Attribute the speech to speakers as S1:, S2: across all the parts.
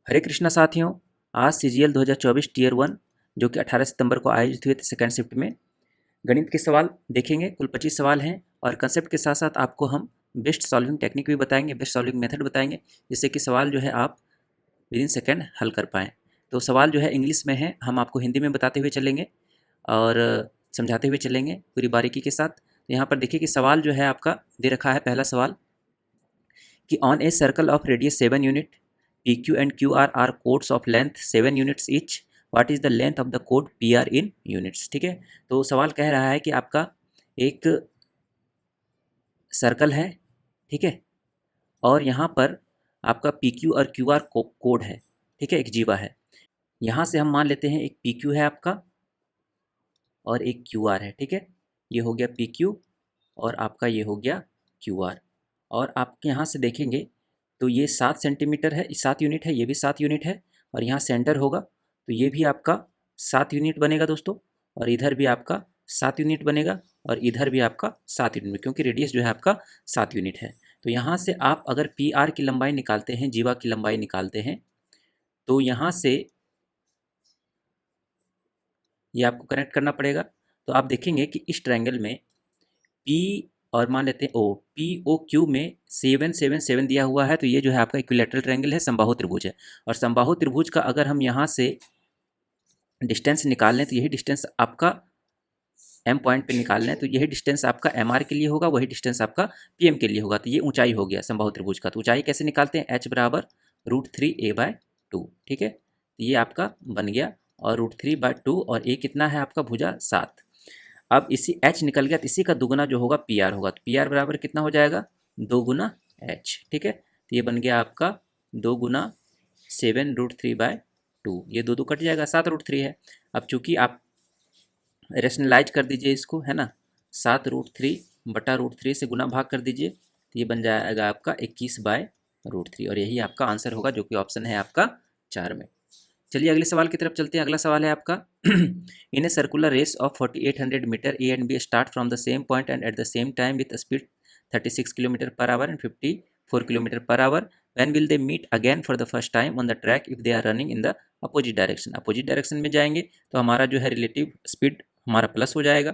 S1: हरे कृष्णा साथियों, आज CGL 2024 tier 1 जो कि 18 सितंबर को आयोजित हुए थे सेकंड शिफ्ट में गणित के सवाल देखेंगे। कुल 25 सवाल हैं और कंसेप्ट के साथ साथ आपको हम बेस्ट सॉल्विंग टेक्निक भी बताएंगे, बेस्ट सॉल्विंग मेथड बताएंगे, जिससे कि सवाल जो है आप विद इन सेकेंड हल कर पाएँ। तो सवाल जो है इंग्लिश में है, हम आपको हिंदी में बताते हुए चलेंगे और समझाते हुए चलेंगे पूरी बारीकी के साथ। तो यहाँ पर देखिए कि सवाल जो है आपका दे रखा है। पहला सवाल कि on a circle of radius 7 unit PQ and QR are codes of length 7 units each. What is the length of the code PR in units? ठीक है, तो सवाल कह रहा है कि आपका एक सर्कल है, ठीक है, और यहाँ पर आपका PQ और QR कोड है, ठीक है, एक जीवा है। यहाँ से हम मान लेते हैं एक PQ है आपका और एक QR है, ठीक है, ये हो गया PQ और आपका ये हो गया QR। और आप यहाँ से देखेंगे तो ये 7 सेंटीमीटर है, 7 यूनिट है, ये भी 7 यूनिट है और यहाँ सेंटर होगा तो ये भी आपका 7 यूनिट बनेगा दोस्तों, और इधर भी आपका 7 यूनिट बनेगा और इधर भी आपका 7 यूनिट, क्योंकि रेडियस जो है आपका 7 यूनिट है। तो यहाँ से आप अगर PR की लंबाई निकालते हैं, जीवा की लंबाई निकालते हैं, तो यहाँ से ये आपको कनेक्ट करना पड़ेगा। तो आप देखेंगे कि इस ट्रायंगल में P और मान लेते हैं O, POQ में 7 7 7 दिया हुआ है, तो ये जो है आपका इक्विलैटरल ट्रायंगल है, समबाहु त्रिभुज है। और समबाहु त्रिभुज का अगर हम यहाँ से डिस्टेंस निकाल लें तो यही डिस्टेंस आपका M पॉइंट पे निकाल लें तो यही डिस्टेंस आपका MR के लिए होगा, वही डिस्टेंस आपका PM के लिए होगा। तो ये ऊंचाई हो गया समबाहु त्रिभुज का। तो ऊंचाई कैसे निकालते हैं? H बराबर √3a/2, ठीक है, तो ये आपका बन गया और √3/2 और A कितना है आपका भुजा 7। अब इसी H निकल गया तो इसी का दुगुना जो होगा PR होगा, तो PR बराबर कितना हो जाएगा? 2 गुना H, ठीक है, तो ये बन गया आपका 2 गुना 7√3/2, ये 2 कट जाएगा, 7√3 है। अब चूंकि आप रेशनलाइज कर दीजिए इसको, है ना, 7√3/√3 से गुना भाग कर दीजिए तो ये बन जाएगा आपका 21/√3 और यही आपका आंसर होगा, जो कि ऑप्शन है आपका 4 में। चलिए अगले सवाल की तरफ चलते हैं। अगला सवाल है आपका in a circular race of 4800 metre A and B start from the same point and at the same time with speed 36 kilometre per hour and 54 kilometre per hour, when will they meet again for the first time on the track if they are running in the opposite direction. Opposite direction में जाएंगे तो हमारा जो है relative speed हमारा plus हो जाएगा।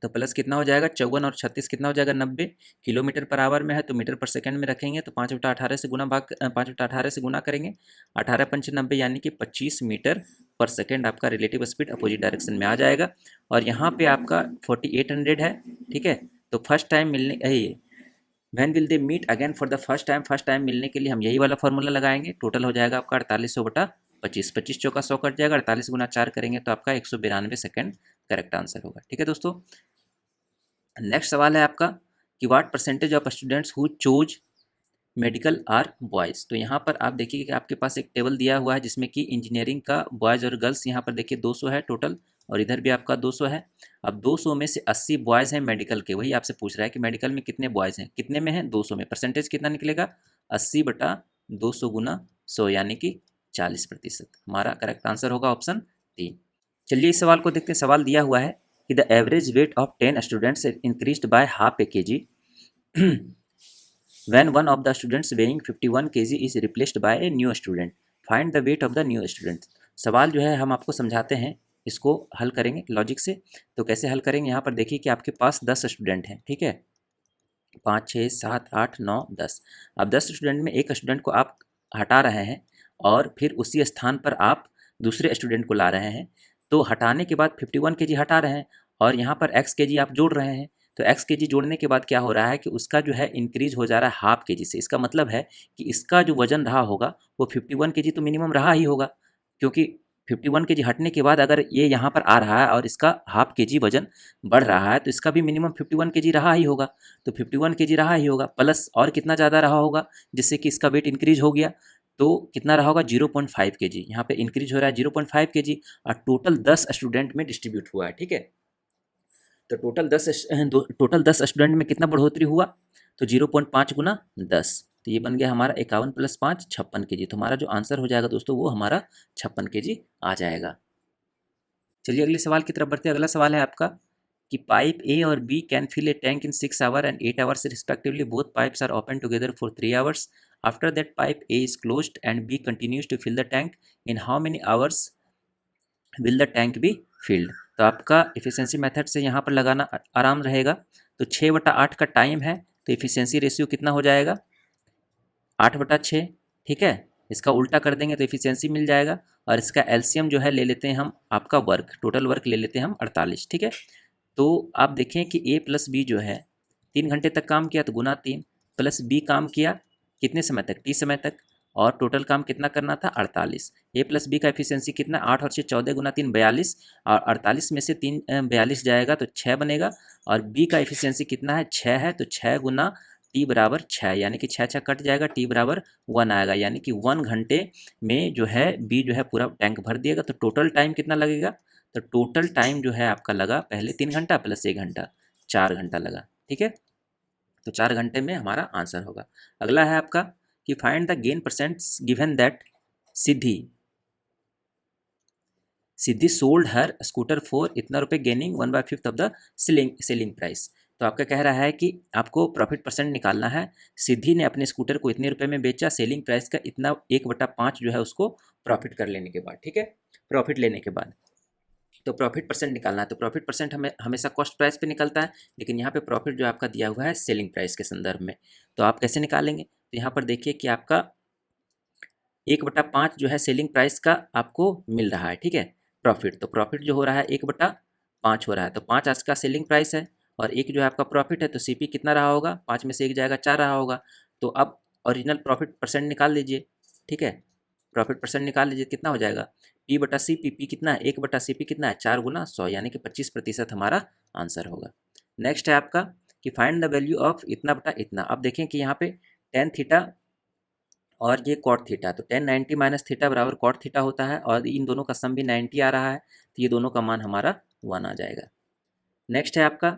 S1: तो प्लस कितना हो जाएगा? 54 और 36 कितना हो जाएगा? 90 किलोमीटर पर आवर में है तो मीटर पर सेकंड में रखेंगे तो 5/18 से गुना 5/18 से गुना करेंगे, 18 पंच 90 यानी कि 25 मीटर पर सेकंड आपका रिलेटिव स्पीड अपोजिट डायरेक्शन में आ जाएगा। और यहाँ पे आपका 4800 है, ठीक है, तो फर्स्ट टाइम मिलने when will they meet again for the first time मिलने के लिए हम यही वाला फॉर्मूला लगाएंगे। टोटल हो जाएगा आपका 4800/25, 25 चौका 100 कट जाएगा, 48 गुना 4 करेंगे तो आपका 192 सेकंड करेक्ट आंसर होगा, ठीक है दोस्तों। नेक्स्ट सवाल है आपका कि what percentage of students who choose medical are boys. तो यहाँ पर आप देखिए कि आपके पास एक टेबल दिया हुआ है जिसमें कि इंजीनियरिंग का बॉयज़ और गर्ल्स यहाँ पर देखिए 200 है टोटल और इधर भी आपका 200 है। अब 200 में से 80 बॉयज़ हैं मेडिकल के, वही आपसे पूछ रहा है कि मेडिकल में कितने बॉयज़ हैं, कितने में हैं? 200 में। परसेंटेज कितना निकलेगा? 80/200 गुना 100 यानी कि 40%। हमारा करेक्ट आंसर होगा ऑप्शन 3। चलिए इस सवाल को देखते हैं। सवाल दिया हुआ है कि the average weight of 10 students increased by ½ kg when one of the students weighing 51 kg is replaced by a new student, find the weight of the new student। सवाल जो है हम आपको समझाते हैं, इसको हल करेंगे लॉजिक से। तो कैसे हल करेंगे? यहाँ पर देखिए कि आपके पास 10 स्टूडेंट हैं, ठीक है, 5 6 7 8 9 10। अब 10 स्टूडेंट में एक स्टूडेंट को आप हटा रहे हैं और फिर उसी स्थान पर आप दूसरे स्टूडेंट को ला रहे हैं। तो हटाने के बाद 51 kg हटा रहे हैं और यहाँ पर x kg आप जोड़ रहे हैं। तो x kg जोड़ने के बाद क्या हो रहा है कि उसका जो है इंक्रीज हो जा रहा है ½ kg से। इसका मतलब है कि इसका जो वजन रहा होगा वो 51 kg तो मिनिमम रहा ही होगा, क्योंकि 51 kg हटने के बाद अगर ये यहाँ पर आ रहा है और इसका ½ kg वजन बढ़ रहा है तो इसका भी मिनिमम 51 kg रहा ही होगा। तो 51 kg रहा ही होगा प्लस और कितना ज़्यादा रहा होगा जिससे कि इसका वेट इंक्रीज हो गया। तो कितना रहा होगा? 0.5 kg। यहाँ पे इंक्रीज हो रहा है 0.5 kg और टोटल 10 स्टूडेंट में डिस्ट्रीब्यूट हुआ है, ठीक है। तो टोटल 10 स्टूडेंट में कितना बढ़ोतरी हुआ? तो 0.5 गुना 10, तो ये बन गया हमारा 51 + 5 56 kg। तो हमारा जो आंसर हो जाएगा दोस्तों वो हमारा 56 kg आ जाएगा। चलिए अगले सवाल की तरफ बढ़ते हैं। अगला सवाल है आपका कि पाइप A और B can fill a tank in 6 hour and 8 hours respectively, both pipes are open together for 3 hours. After that pipe A is closed and B continues to fill the tank in how many hours will the tank be filled. तो आपका efficiency method से यहाँ पर लगाना आराम रहेगा। तो 6/8 का टाइम है, तो इफिशियंसी रेशियो कितना हो जाएगा, 8/6। ठीक है, इसका उल्टा कर देंगे तो इफिशियंसी मिल जाएगा। और इसका एलसीएम जो है ले लेते हैं हम, आपका वर्क, टोटल वर्क ले लेते हैं हम 48। ठीक है, तो आप देखें कि ए प्लस बी जो है 3 घंटे तक काम किया तो गुना 3, प्लस बी काम किया कितने समय तक, टी समय तक, और टोटल काम कितना करना था 48। ए प्लस बी का एफिशिएंसी कितना, 8 और 6 14 गुना 3 42, और 48 में से 42 जाएगा तो 6 बनेगा। और बी का एफिशिएंसी कितना है, 6 है, तो 6 गुना टी बराबर 6, यानी कि 6 6 कट जाएगा, टी बराबर 1 आएगा, यानी कि 1 घंटे में जो है बी जो है पूरा टैंक भर दिएगा। तो टोटल टाइम कितना लगेगा, तो टोटल टाइम जो है आपका लगा पहले 3 घंटा प्लस 1 घंटा, 4 घंटा लगा। ठीक है, तो 4 घंटे में हमारा आंसर होगा। अगला है आपका कि find the gain percents given that Siddhi Siddhi sold her scooter for इतना रुपए gaining 1/5 of the selling price. तो आपका कह रहा है कि आपको प्रॉफिट परसेंट निकालना है। सिद्धि ने अपने स्कूटर को इतने रुपए में बेचा, सेलिंग प्राइस का इतना 1/5 जो है उसको प्रॉफिट कर लेने के बाद। ठीक है, प्रॉफिट लेने के बाद तो प्रॉफिट परसेंट निकालना है। तो प्रॉफिट परसेंट हमें हमेशा कॉस्ट प्राइस पे निकलता है, लेकिन यहाँ पे प्रॉफिट जो आपका दिया हुआ है सेलिंग प्राइस के संदर्भ में। तो आप कैसे निकालेंगे, तो यहाँ पर देखिए कि आपका 1/5 जो है सेलिंग प्राइस का आपको मिल रहा है। ठीक है, प्रॉफिट, तो प्रॉफिट जो हो रहा है 1/5 हो रहा है, तो 5 आज का सेलिंग प्राइस है और एक जो है आपका प्रॉफिट है, तो सीपी कितना रहा होगा, 5 में से 1 जाएगा 4 रहा होगा। तो अब ओरिजिनल प्रॉफिट परसेंट निकाल लीजिए। ठीक है, प्रॉफिट परसेंट निकाल लीजिए, कितना हो जाएगा, पी बटा सी पी, पी कितना है 1/सी पी कितना है 4 गुना 100, यानी कि 25% हमारा आंसर होगा। नेक्स्ट है आपका कि फाइंड द वैल्यू ऑफ इतना बटा इतना। अब देखें कि यहाँ पे टेन थीटा और ये कॉट थीटा, तो 1090 माइनस थीटा बराबर कॉट थीटा होता है, और इन दोनों का सम भी 90 आ रहा है, तो ये दोनों का मान हमारा 1 आ जाएगा। नेक्स्ट है आपका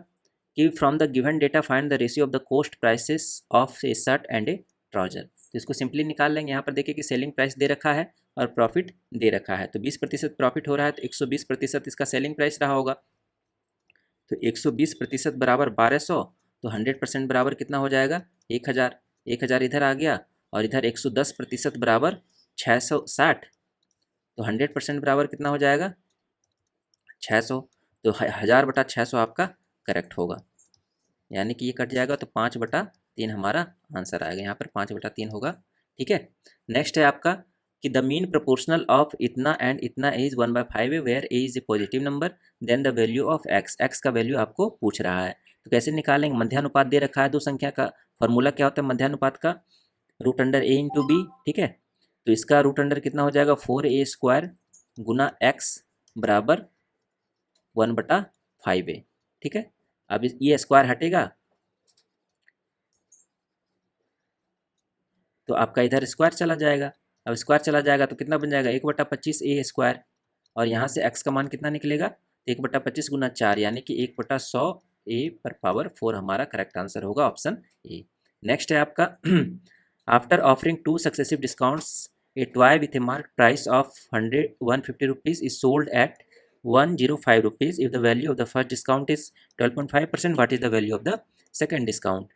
S1: कि from the given data find the ratio of the cost prices of A shirt and A trouser. तो इसको सिंपली निकाल लेंगे। यहाँ पर देखिए कि सेलिंग प्राइस दे रखा है और प्रॉफिट दे रखा है, तो 20% प्रॉफिट हो रहा है, तो 120% इसका सेलिंग प्राइस रहा होगा। तो 120% बराबर 1200, तो 100% बराबर कितना हो जाएगा 1000। 1000 इधर आ गया, और इधर 110% बराबर 660, तो 100% बराबर कितना हो जाएगा 600। तो 1000/600 आपका करेक्ट होगा, यानी कि ये कट जाएगा, तो 5/3 हमारा आंसर आएगा। यहाँ पर 5/3 होगा। ठीक है, नेक्स्ट है आपका कि द मीन प्रोपोर्शनल ऑफ इतना एंड इतना is 1/5 where a is a positive number, then the value of x, x का वैल्यू आपको पूछ रहा है। तो कैसे निकालेंगे, मध्यानुपात दे रखा है दो संख्या का, फॉर्मूला क्या होता है मध्यानुपात का, √a/b। ठीक है, तो इसका रूट अंडर कितना हो जाएगा 4a² गुना x बराबर 1/5a। ठीक है, अब ये स्क्वायर हटेगा तो आपका इधर स्क्वायर चला जाएगा। अब स्क्वायर चला जाएगा तो कितना बन जाएगा 1/25a², और यहाँ से x का मान कितना निकलेगा, 1/25 गुना 4, यानी कि 1/100a⁴ हमारा करेक्ट आंसर होगा, ऑप्शन ए। नेक्स्ट है आपका after offering 2 successive discounts A toy with A mark price of 150 rupees is sold at 105 rupees if the value of the first discount is 12.5%, what is the value of the second discount.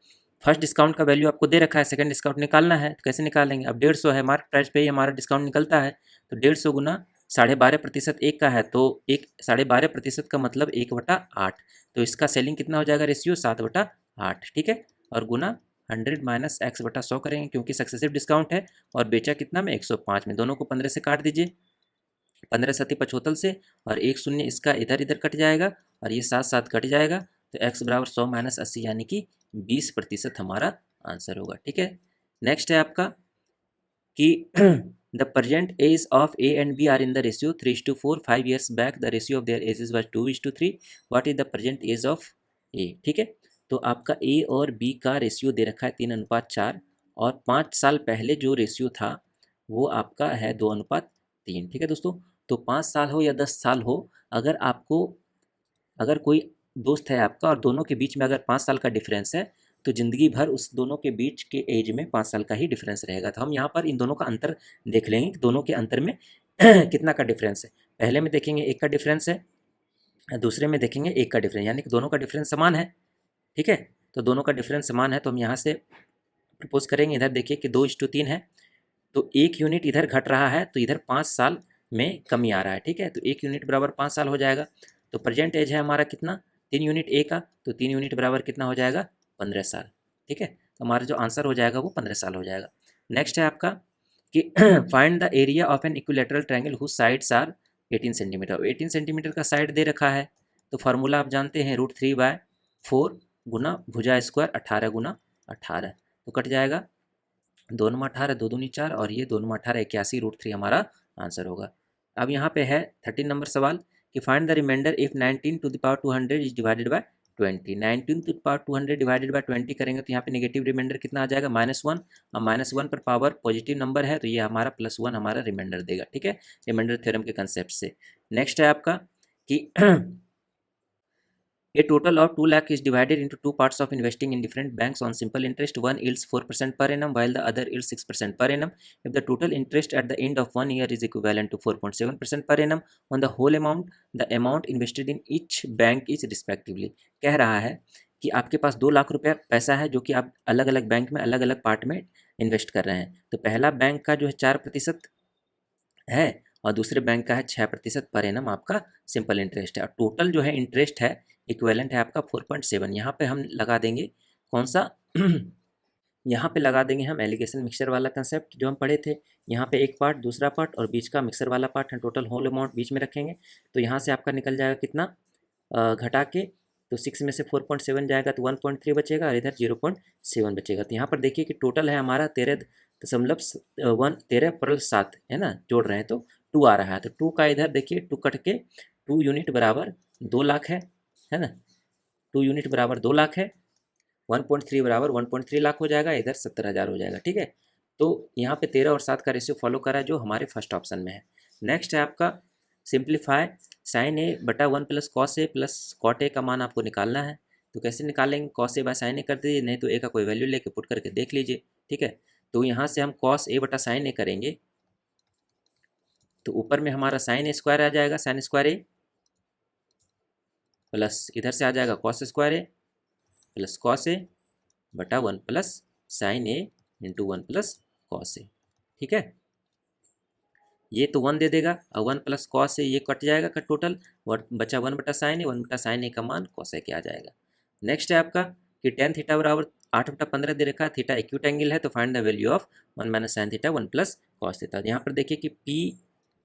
S1: First discount का वैल्यू आपको दे रखा है, second discount निकालना है, तो कैसे निकालेंगे, अब 150 है, मार्क प्राइस पे ही हमारा डिस्काउंट निकलता है, तो 150 गुना 12.5% एक का है, तो एक 12.5% का मतलब 1/8, तो इसका सेलिंग कितना हो जाएगा रेशियो 7/8। ठीक है, और गुना 100 माइनस x/100 करेंगे, क्योंकि सक्सेसिव डिस्काउंट है, और बेचा कितना में 105 में, दोनों को 15 से काट दीजिए, 15 सत्ती 75 से, और 1 शून्य इसका इधर इधर कट जाएगा, और ये 7 7 कट जाएगा, तो x बराबर 100 माइनस 80, यानी कि 20% हमारा आंसर होगा। ठीक है, नेक्स्ट है आपका कि the present age of A and B are in the ratio 3:4, 5 years back the ratio of their ages was 2:3, what is the present age of A. ठीक है, तो आपका ए और बी का रेशियो दे रखा है 3:4, और 5 साल पहले जो रेशियो था वो आपका है 2:3। ठीक है दोस्तों, तो 5 साल हो या 10 साल हो, अगर आपको, अगर कोई दोस्त है आपका और दोनों के बीच में अगर 5 साल का डिफरेंस है, तो ज़िंदगी भर उस दोनों के बीच के एज में 5 साल का ही डिफरेंस रहेगा। तो हम यहाँ पर इन दोनों का अंतर देख लेंगे कि दोनों के अंतर में कितना का डिफरेंस है। पहले में देखेंगे 1 का डिफरेंस है, दूसरे में देखेंगे 1 का डिफरेंस, यानी कि दोनों का डिफरेंस समान है। ठीक है, तो दोनों का डिफरेंस समान है, तो हम यहाँ से प्रपोज करेंगे, इधर देखिए कि 2:3 है, तो 1 यूनिट इधर घट रहा है, तो इधर 5 साल में कमी आ रहा है, ठीक है। तो 1 यूनिट बराबर 5 साल हो जाएगा। तो प्रेजेंट एज है हमारा कितना, 3 यूनिट ए का, तो 3 यूनिट बराबर कितना हो जाएगा, 15 साल, ठीक है। तो हमारा जो आंसर हो जाएगा वो 15 साल हो जाएगा। नेक्स्ट है आपका कि find the area of an equilateral triangle whose sides are 18 centimeter. 18 centimeter का साइड दे रखा है, तो फार्मूला आप जानते हैं, √3/4 गुना भुजा स्क्वायर 18 गुना 18, तो कट जाएगा, 2 × 18, 2 दूनी 4, और ये 2 × 18 81, √3 हमारा आंसर होगा। अब यहाँ पे है 13 नंबर सवाल कि find the remainder if 19 to the power 200 is divided by 20। 19 to the power 200 divided by 20 करेंगे तो यहाँ पे नेगेटिव रिमाइंडर कितना आ जाएगा, -1, और -1 पर पावर पॉजिटिव नंबर है, तो ये हमारा +1 हमारा रिमाइंडर देगा, ठीक है, रिमाइंडर थ्योरम के कंसेप्ट से। नेक्स्ट है आपका कि A total of 2 lakh is divided into two parts of investing in different banks on simple interest. One yields 4% per annum while the other yields 6% per annum. If the total interest at the end of 1 year is equivalent to 4.7% per annum on the whole amount, the amount invested in each bank is respectively. कह रहा है कि आपके पास 2 लाख रुपया पैसा है जो कि आप अलग अलग बैंक में अलग अलग पार्ट में इन्वेस्ट कर रहे हैं। तो पहला बैंक का जो है 4% है और दूसरे बैंक का है 6% पर एनम आपका सिंपल इंटरेस्ट है, और टोटल जो है इंटरेस्ट है इक्विवेलेंट है आपका 4.7। यहाँ पे हम लगा देंगे कौन सा यहाँ पे लगा देंगे हम एलिगेशन मिक्सचर वाला कंसेप्ट जो हम पढ़े थे। यहाँ पे एक पार्ट, दूसरा पार्ट और बीच का मिक्सर वाला पार्ट है, टोटल होल अमाउंट बीच में रखेंगे। तो यहाँ से आपका निकल जाएगा कितना, घटा के, तो 6 में से 4.7 जाएगा तो 1.3 बचेगा, और इधर 0.7 बचेगा। तो यहाँ पर देखिए कि टोटल है हमारा 13.7 है ना, जोड़ रहे हैं तो 2 आ रहा है, तो 2 का इधर देखिए 2 कट के 2 यूनिट बराबर 2 लाख है ना, 2 यूनिट बराबर 2 लाख है, 1.3 बराबर 1.3 लाख हो जाएगा, इधर 70,000 हो जाएगा, ठीक है। तो यहाँ पे 13 और 7 का रेशियो फॉलो करा जो हमारे फर्स्ट ऑप्शन में है। नेक्स्ट है आपका सिंप्लीफाई sin a बटा 1 + cos a + cot a का मान आपको निकालना है। तो कैसे निकालेंगे, cos a by sin a कर दीजिए, नहीं तो a का कोई वैल्यू लेके पुट करके देख लीजिए, ठीक है। तो यहाँ से हम cos a बटा sin a करेंगे, तो ऊपर में हमारा sin a स्क्वायर आ जाएगा, sin स्क्वायर a प्लस इधर से आ जाएगा cos square a plus cos a बटा 1 + sin a × 1 + cos a, ठीक है। ये तो 1 दे देगा, और 1 + cos a ये कट जाएगा का टोटल, बचा 1 बटा sin a, 1 बटा sin a का मान cos a के आ जाएगा। नेक्स्ट है आपका कि tan थीटा बराबर 8/15 दे रखा है, थीटा एक्यूट एंगल है, तो find the value of 1 - sin theta 1 + cos theta. यहाँ पर देखिए कि P,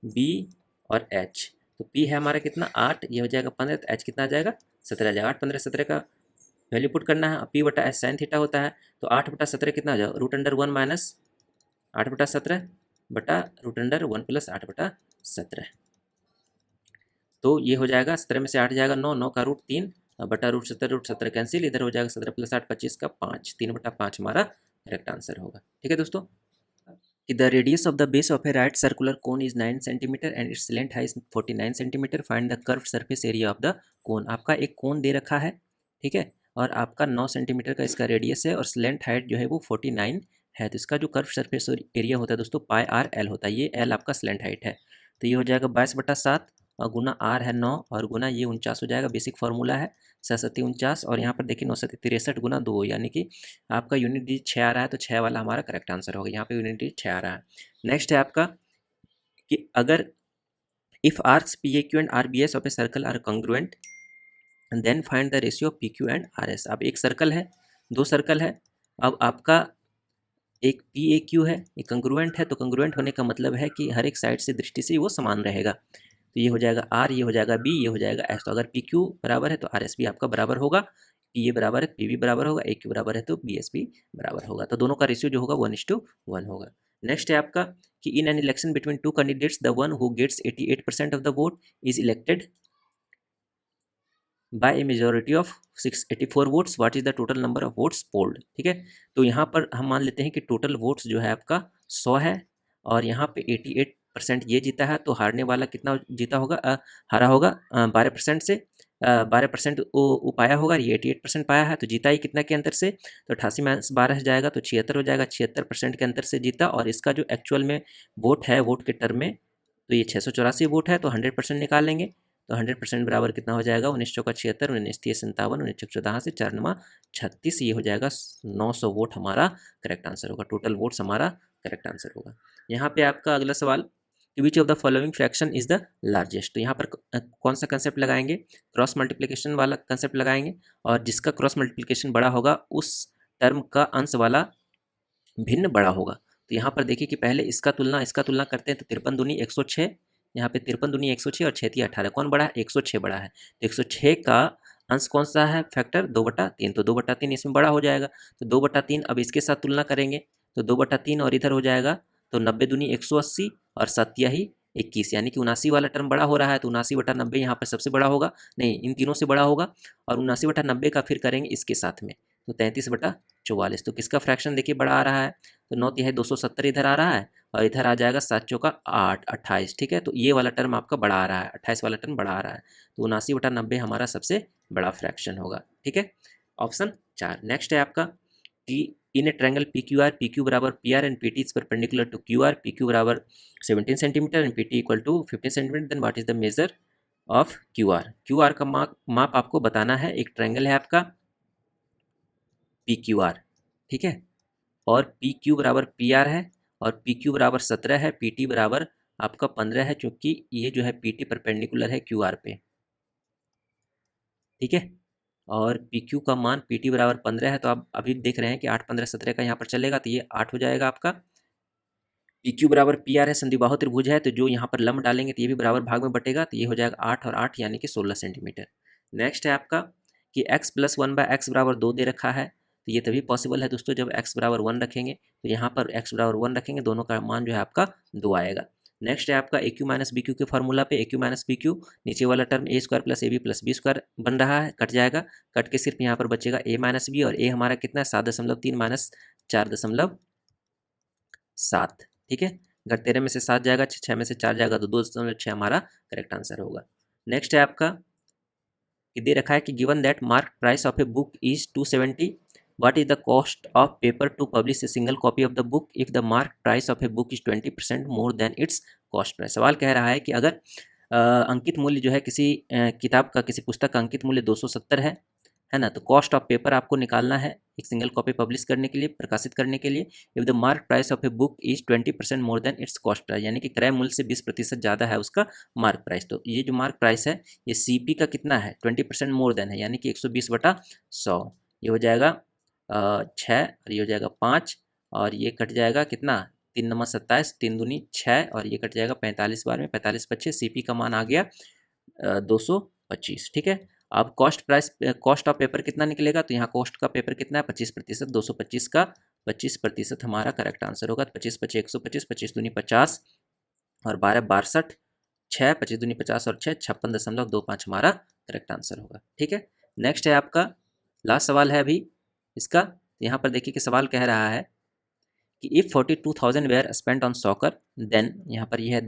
S1: B और H, तो P है हमारा कितना 8, ये हो जाएगा 15, तो H कितना आ जाएगा 17 आ जाएगा। 8, 15, 17 का वैल्यू पुट करना है। P बटा H sin थीटा होता है, तो 8/17 कितना आ जाएगा, √1 - 8/17 बटा √1 + 8/17, तो ये हो जाएगा 17 में से 8 जाएगा 9, 9 का √3 बटा √17 कैंसिल, इधर हो जाएगा 17 + 8 25 का 5, 3/5 हमारा करेक्ट आंसर होगा, ठीक है दोस्तों। कि the radius of the base of A right circular cone is 9 centimetre and its length है 49 centimetre, find the curved surface area of the cone. आपका एक कोन दे रखा है, ठीक है, और आपका 9 सेंटीमीटर का इसका रेडियस है और स्लेंट हाइट जो है वो 49 है। तो इसका जो कर्व सरफेस एरिया होता है दोस्तों πr/l होता है, ये l आपका स्लेंट हाइट है। तो ये हो जाएगा 22/7 और गुना r है 9 और गुना ये 49 हो जाएगा। बेसिक फार्मूला है 7×7 = 49, और यहाँ पर देखिए 9×7 = 63 गुना 2, यानी कि आपका यूनिट डिजिट 6 आ रहा है, तो 6 वाला हमारा करेक्ट आंसर होगा। यहाँ पे यूनिट डिजिट 6 आ रहा है। नेक्स्ट है आपका कि अगर if arcs PAQ and RBS of a circle are congruent then find the ratio of PQ and RS। अब एक सर्कल है, 2 सर्कल है, अब आपका एक PAQ है, एक कंग्रुएंट है, तो कंग्रुएंट होने का मतलब है कि हर एक साइड से दृष्टि से वो समान रहेगा। तो ये हो जाएगा R, ये हो जाएगा B, ये हो जाएगा S। तो अगर PQ बराबर है तो RS भी आपका बराबर होगा, PA बराबर है PB बराबर होगा, AQ बराबर है तो BS भी बराबर होगा। तो दोनों का रेशियो जो होगा 1:1 होगा। नेक्स्ट है आपका कि in an election between 2 candidates the one who gets 88% of the vote is elected by a majority of 684 votes, what is the total number of votes polled, ठीक है। तो यहाँ पर हम मान लेते हैं कि टोटल वोट्स जो है आपका 100 है, और यहाँ पे 88% ये जीता है, तो हारने वाला कितना जीता होगा, हारा होगा 12% से, 12% वो पाया होगा, ये 88% पाया है, तो जीता ही कितना के अंतर से, तो 88 - 12 जाएगा तो 76 हो जाएगा, 76% के अंतर से जीता। और इसका जो एक्चुअल में वोट है, वोट के टर्म में, तो ये 684 वोट है, तो 100% निकालेंगे तो 100% बराबर कितना हो जाएगा, 19 चौका 76, 19 तिया 57, 19 चौक 14 से 4 नमा 36, ये हो जाएगा 900 वोट हमारा करेक्ट आंसर होगा। टोटल वोट्स हमारा करेक्ट आंसर होगा। यहाँ पे आपका अगला सवाल, which of the following fraction is the largest. तो यहाँ पर कौन सा कंसेप्ट लगाएंगे, क्रॉस मल्टीप्लिकेशन वाला कंसेप्ट लगाएंगे, और जिसका क्रॉस मल्टीप्लिकेशन बड़ा होगा उस टर्म का अंश वाला भिन्न बड़ा होगा। तो यहाँ पर देखिए कि पहले इसका तुलना करते हैं, तो 53 दूनी 106, यहाँ पे 53 दूनी 106 और 6 तिया 18, कौन बड़ा है, 106 बड़ा है। तो 106 का अंश कौन सा है फैक्टर, 2/3, तो 2/3 इसमें बड़ा हो जाएगा। तो 2/3 अब इसके साथ तुलना करेंगे तो 2/3 और इधर हो जाएगा, तो 90 दूनी 180 और 7 तिया 21, यानी कि 79 वाला टर्म बड़ा हो रहा है। तो 79/90 यहाँ पर सबसे बड़ा होगा, नहीं इन तीनों से बड़ा होगा, और 79/90 का फिर करेंगे इसके साथ में, तो 33/44। तो किसका फ्रैक्शन देखिए बड़ा आ रहा है, तो 9 तिहाई 270 इधर आ रहा है, और इधर आ जाएगा 7 चौका 8, 28, ठीक है। तो ये वाला टर्म आपका बड़ा आ रहा है, 28 वाला टर्म बड़ा आ रहा है, तो 79/90 हमारा सबसे बड़ा फ्रैक्शन होगा, ठीक है। ऑप्शन 4। नेक्स्ट है आपका कि in a triangle P Q बराबर P R and P T is perpendicular to Q R, P Q बराबर 17 centimeter and P T equal to 15 centimeter, then what is the measure of Q R का माप आपको बताना है। एक triangle है आपका पी क्यू आर, ठीक है, और पी क्यू बराबर पी आर है, और पी क्यू बराबर 17 है, पी टी बराबर आपका 15 है, क्योंकि ये जो है पी टी परपेंडिकुलर है क्यू आर पे, ठीक है। और पी क्यू का मान पी टी बराबर 15 है, तो आप अभी देख रहे हैं कि 8 15 17 का यहाँ पर चलेगा, तो ये 8 हो जाएगा आपका। पी क्यू बराबर पी आर है, संधिबाहु त्रिभुज है, तो जो यहाँ पर लंब डालेंगे तो ये भी बराबर भाग में बटेगा, तो ये हो जाएगा 8 और 8 यानी कि 16 सेंटीमीटर। नेक्स्ट है आपका कि x + 1/x बराबर 2 दे रखा है, तो ये तभी पॉसिबल है दोस्तों जब x बराबर 1 रखेंगे, तो यहाँ पर x बराबर 1 रखेंगे, दोनों का मान जो है आपका 2 आएगा। नेक्स्ट है आपका a cube minus b cube के फार्मूला पे, a cube minus b cube, नीचे वाला term a square plus a b plus b square बन रहा है, कट जाएगा, कट के सिर्फ यहाँ पर बचेगा ए माइनस बी, और ए हमारा कितना है 7.3 माइनस 4.7, ठीक है। अगर 13 में से 7 जाएगा, 6 में से 4 जाएगा, तो 2.6 हमारा करेक्ट आंसर होगा। नेक्स्ट है आपका दे रखा है कि given that mark price of a book is 270, what is the cost of paper two publish a single copy of the book if the mark price of a book is 20% more than it's cost price. सवाल कह रहा है कि अगर अंकित मूल्य जो है किसी किताब का, किसी पुस्तक का अंकित मूल्य 270 है ना, तो कॉस्ट ऑफ पेपर आपको निकालना है एक सिंगल कॉपी पब्लिश करने के लिए, प्रकाशित करने के लिए। If the mark price of a book is 20% more than it's cost price, यानी कि क्रय मूल्य से 20% ज़्यादा है उसका मार्क प्राइस। तो ये जो मार्क प्राइस है ये सीपी का कितना है, 20% मोर देन है, यानी कि 120/100, ये हो जाएगा 6, और ये हो जाएगा 5, और ये कट जाएगा कितना, 3 नंबर 27, 3 दूनी 6, और ये कट जाएगा 45 बार में, 45 25, सीपी का मान आ गया 225, ठीक है। अब कॉस्ट ऑफ पेपर कितना निकलेगा, तो यहाँ कॉस्ट का पेपर कितना है 25%, 225 का 25% हमारा करेक्ट आंसर होगा। 25 25 125, 25 दूनी 50 और 12 62, 6 25 दूनी 50 और 6 56.25 हमारा करेक्ट आंसर होगा, ठीक है। नेक्स्ट है आपका लास्ट सवाल है अभी इसका, यहाँ पर देखिए कि सवाल कह रहा है कि if 42,000 were spent on soccer, then यहाँ पर यह है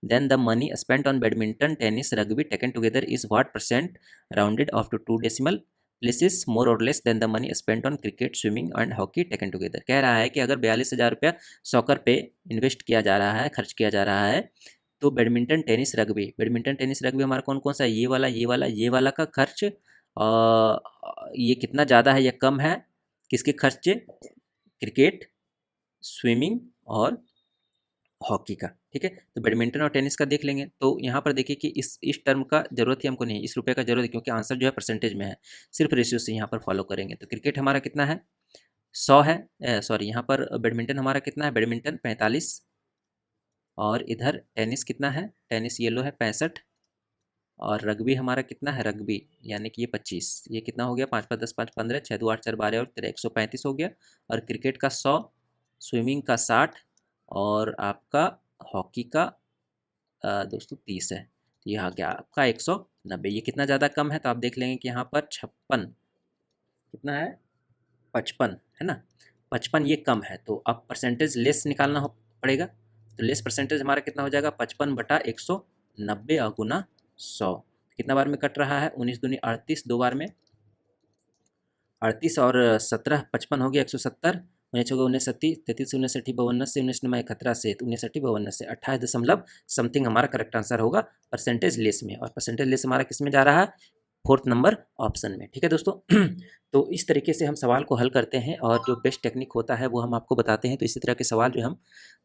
S1: then the money spent on badminton, tennis, rugby taken together is what percent rounded off to 2 decimal places more or less than the money spent on cricket, swimming and hockey taken together। कह रहा है कि अगर 42,000 रुपया soccer पे invest किया जा रहा है, खर्च किया जा रहा है, तो बैडमिंटन टेनिस रग्बी हमारा कौन कौन सा है, ये वाला का खर्च ये कितना ज़्यादा है या कम है, किसके खर्च, क्रिकेट, स्विमिंग और हॉकी का, ठीक है। तो बैडमिंटन और टेनिस का देख लेंगे। तो यहाँ पर देखिए कि इस टर्म का जरूरत ही हमको नहीं है, इस रुपये का जरूरत है, क्योंकि आंसर जो है परसेंटेज में है, सिर्फ रेशियो से यहाँ पर फॉलो करेंगे। तो क्रिकेट हमारा कितना है 100 है, सॉरी यहाँ पर बैडमिंटन हमारा कितना है, बैडमिंटन 45, और इधर टेनिस कितना है, टेनिस येलो है 65, और रग्बी हमारा कितना है, रग्बी यानी कि ये 25, ये कितना हो गया 5 5 10 5 15, 6 2 8 4 12 और 13 135 हो गया। और क्रिकेट का 100, स्विमिंग का 60, और आपका हॉकी का दोस्तों 30 है, तो ये आ गया आपका 190। ये कितना ज़्यादा कम है, तो आप देख लेंगे कि यहाँ पर 56 कितना है 55 है ना, 55 ये कम है, तो अब परसेंटेज लेस निकालना पड़ेगा। तो लेस परसेंटेज हमारा कितना हो जाएगा 55/190 और गुना 100, कितना बार में कट रहा है 19 दूनी 38, 2 बार में 38 और 17 55 हो गया 170, उन्नीस चौके 69, 33 69 52 से 19 9 11 से 69 52 से 28 दशमलव समथिंग हमारा करेक्ट आंसर होगा परसेंटेज लेस में। और परसेंटेज लेस हमारा किस में जा रहा है? 4th नंबर ऑप्शन में। ठीक है दोस्तों। तो इस तरीके से हम सवाल को हल करते हैं और जो बेस्ट टेक्निक होता है वो हम आपको बताते हैं। तो इसी तरह के सवाल जो हम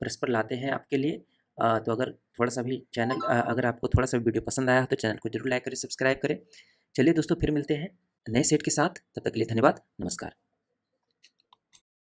S1: परस्पर लाते हैं आपके लिए। तो अगर थोड़ा सा भी चैनल अगर आपको थोड़ा सा वीडियो पसंद आया तो चैनल को जरूर लाइक करें, सब्सक्राइब करें। चलिए दोस्तों, फिर मिलते हैं नए सेट के साथ। तब तक के लिए धन्यवाद, नमस्कार।